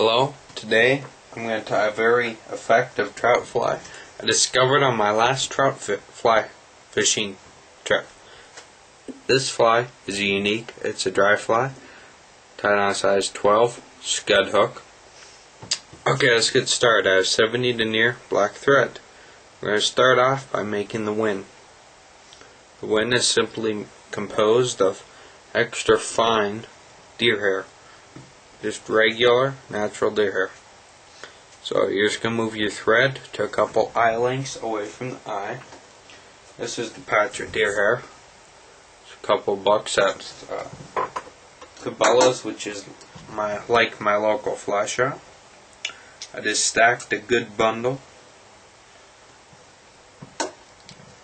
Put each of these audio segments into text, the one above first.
Hello, today I'm going to tie a very effective trout fly I discovered on my last fly fishing trip. This fly is unique. It's a dry fly tied on a size 12 Scud hook. Okay, let's get started. I have 70 denier black thread. We're going to start off by making the wing. The wing is simply composed of extra fine deer hair. Just regular, natural deer hair. So you're just going to move your thread to a couple eye lengths away from the eye. This is the patch of deer hair. It's a couple bucks at Cabela's, which is my local fly shop. I just stacked a good bundle.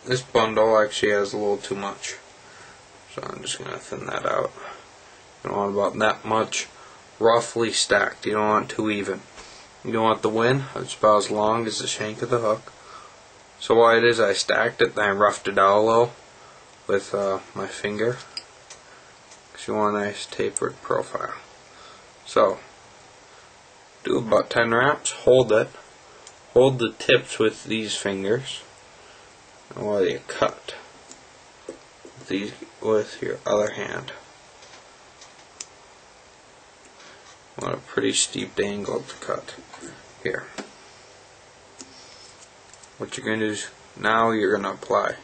This bundle actually has a little too much, so I'm just going to thin that out. You don't want about that much roughly stacked. You don't want too even. You don't want the wing. It's about as long as the shank of the hook. So what it is, I stacked it, then I roughed it out a little with my finger, because you want a nice tapered profile. So do about 10 wraps. Hold it. Hold the tips with these fingers, and while you cut these with your other hand. Want a pretty steep angle to cut here. What you're going to do is now you're going to apply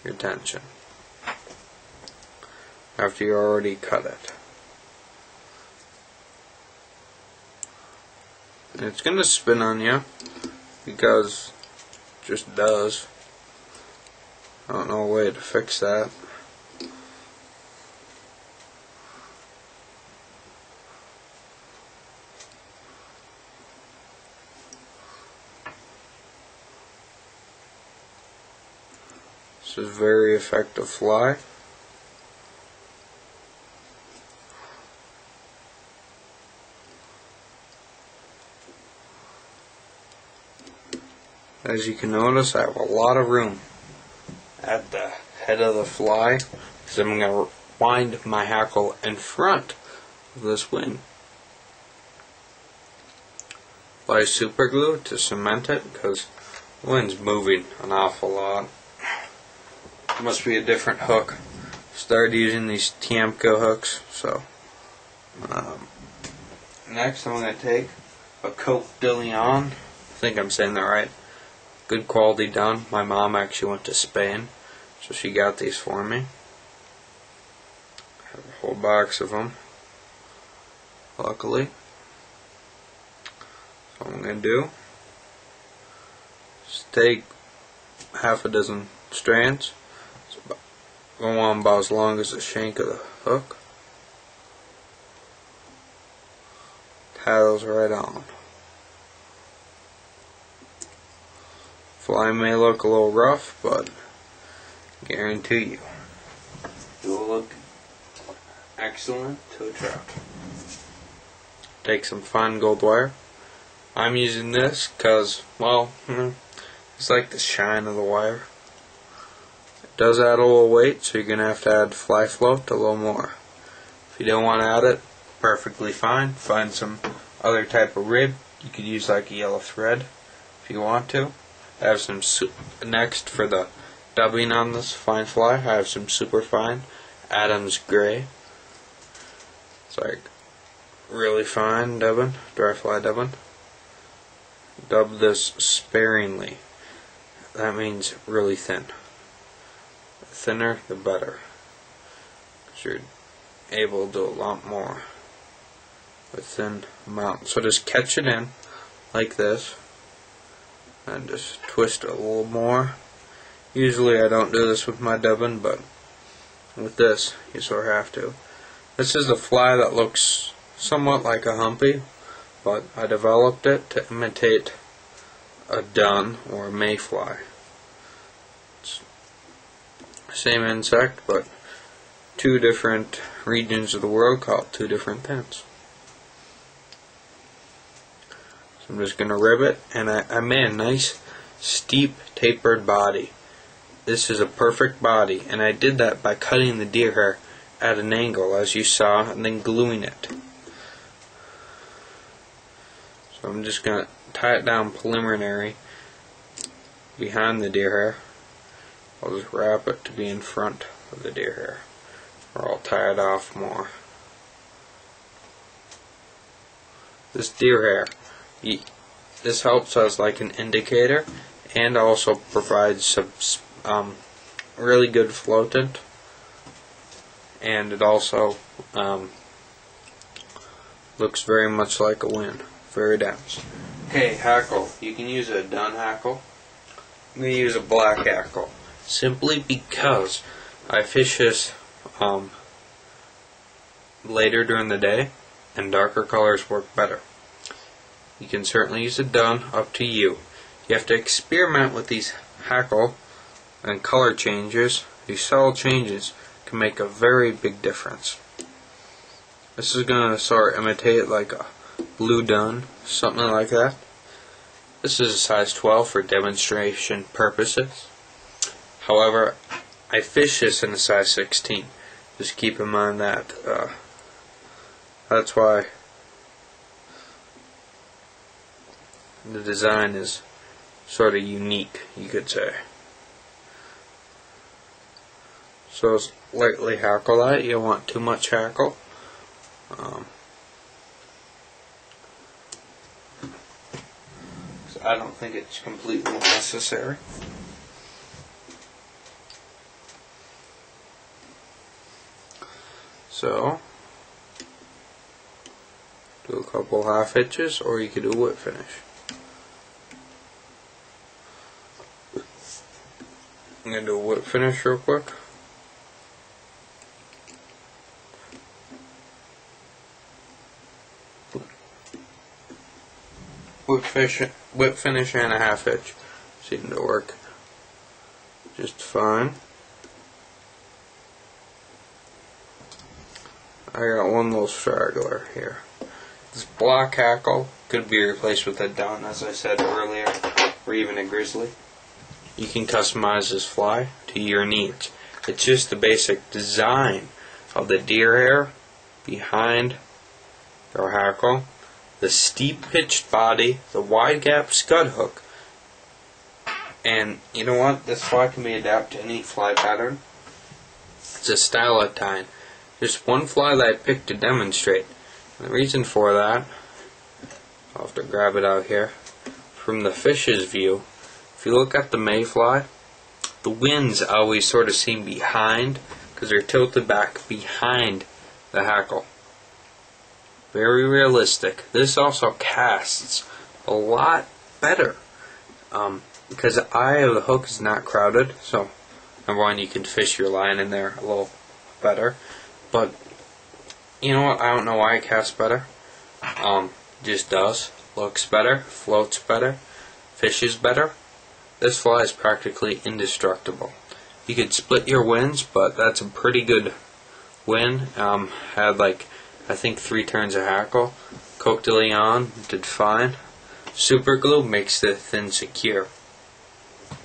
your tension after you already cut it. And it's going to spin on you because it just does. I don't know a way to fix that. This is a very effective fly. As you can notice, I have a lot of room at the head of the fly, because I'm going to wind my hackle in front of this wing. Apply super glue to cement it, because the wind's moving an awful lot. It must be a different hook. Started using these Tiemco hooks. So next I'm going to take a Coke de Leon. I think I'm saying that right. Good quality done. My mom actually went to Spain, so she got these for me. I have a whole box of them, luckily. So what I'm going to do is take half a dozen strands. Go on about as long as the shank of the hook. Tie those right on. Fly may look a little rough, but guarantee you it will look excellent to a trout. Take some fine gold wire. I'm using this because, well, it's like the shine of the wire. It does add a little weight, so you're going to have to add fly float a little more. If you don't want to add it, perfectly fine. Find some other type of rib. You could use like a yellow thread if you want to. I have some next for the dubbing on this fine fly. I have some super fine Adam's Gray. It's like really fine dubbing, dry fly dubbing. Dub this sparingly. That means really thin. The thinner, the better, because you're able to do a lot more with thin amount. So just catch it in like this, and just twist it a little more. Usually I don't do this with my dubbing, but with this you sort of have to. This is a fly that looks somewhat like a humpy, but I developed it to imitate a dun or a mayfly. It's the same insect, but two different regions of the world call it two different things. So I'm just going to rib it, and I made a nice steep tapered body. This is a perfect body, and I did that by cutting the deer hair at an angle, as you saw, and then gluing it. So I'm just going to tie it down preliminary behind the deer hair. I'll just wrap it to be in front of the deer hair, or I'll tie it off more. This deer hair, this helps as like an indicator, and also provides some really good floatant, and it also looks very much like a win, very dense. Okay, hackle. You can use a dun hackle. I'm going to use a black hackle, simply because I fish this later during the day, and darker colors work better. You can certainly use a dun, up to you. You have to experiment with these hackle and color changes. These subtle changes can make a very big difference. This is going to sort of imitate like a blue dun, something like that. This is a size 12 for demonstration purposes. However, I fish this in a size 16. Just keep in mind that. That's why the design is sort of unique, you could say. So lightly hackle that. You don't want too much hackle. So I don't think it's completely necessary. So do a couple half hitches, or you could do a whip finish. I'm going to do a whip finish real quick. Whip finish and a half hitch seem to work just fine. I got one little straggler here. This block hackle could be replaced with a dun, as I said earlier, or even a grizzly. You can customize this fly to your needs. It's just the basic design of the deer hair behind your hackle, the steep pitched body, the wide gap scud hook, and you know what? This fly can be adapted to any fly pattern. It's a style of tying. Just one fly that I picked to demonstrate. And the reason for that, I'll have to grab it out here, from the fish's view. If you look at the mayfly, the wings always sort of seem behind, because they're tilted back behind the hackle. Very realistic. This also casts a lot better, because the eye of the hook is not crowded, so number one, you can fish your line in there a little better. But you know what? I don't know why it casts better. Just does. Looks better, floats better, fishes better. This fly is practically indestructible. You could split your wings, but that's a pretty good win. Had like, I think 3 turns of hackle. Coq de Leon did fine. Super glue makes the fin secure.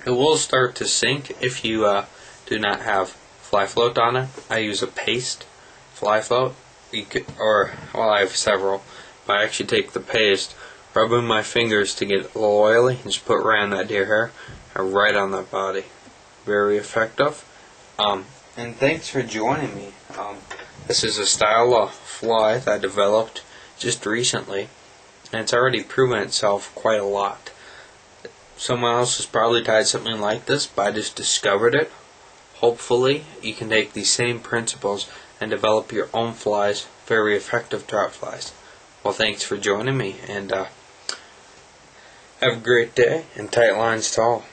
It will start to sink if you do not have fly float on it. I use a paste fly float. You could, well, I have several, but I actually take the paste, rub in my fingers to get it a little oily, and just put it right on that deer hair and right on that body. Very effective. And thanks for joining me. This is a style of fly that I developed just recently, and it's already proven itself quite a lot. Someone else has probably tied something like this, but I just discovered it. Hopefully you can take these same principles and develop your own flies, very effective trout flies. Well, thanks for joining me, and have a great day, and tight lines to all.